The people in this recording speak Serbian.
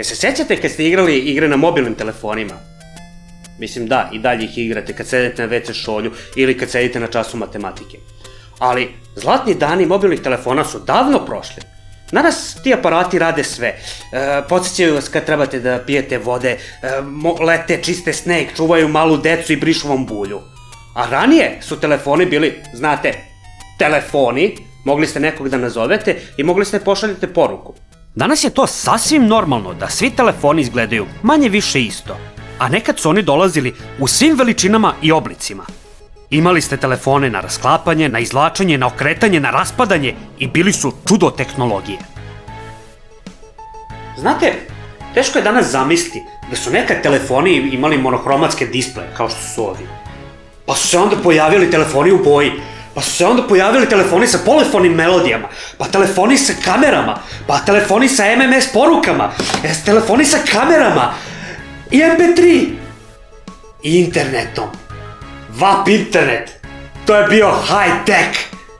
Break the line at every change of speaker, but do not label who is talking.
Jer se sećate kad ste igrali igre na mobilnim telefonima? Mislim da, i dalje ih igrate kad sedete na WC šolju ili kad sedite na času matematike. Ali zlatni dani mobilnih telefona su davno prošli. Danas ti aparati rade sve. Podsjećaju vas kad trebate da pijete vode, lete, čiste sneg, čuvaju malu decu i brišu vam bulju. A ranije su telefoni bili, znate, telefoni, mogli ste nekog da nazovete i mogli ste pošaljete poruku. Danas je to sasvim normalno da svi telefoni izgledaju manje više isto, a nekad su oni dolazili u svim veličinama i oblicima. Imali ste telefone na rasklapanje, na izvlačenje, na okretanje, na raspadanje i bili su čudo tehnologije. Znate, teško je danas zamisliti da su nekad telefoni imali monohromatske displeje kao što su ovi. Pa su se onda pojavili telefoni u boji, pa su se onda pojavili telefoni sa polifonim melodijama, pa telefoni sa kamerama, pa telefoni sa MMS porukama, telefoni sa kamerama, i MP3, i internetom. VAP internet, to je bio high tech.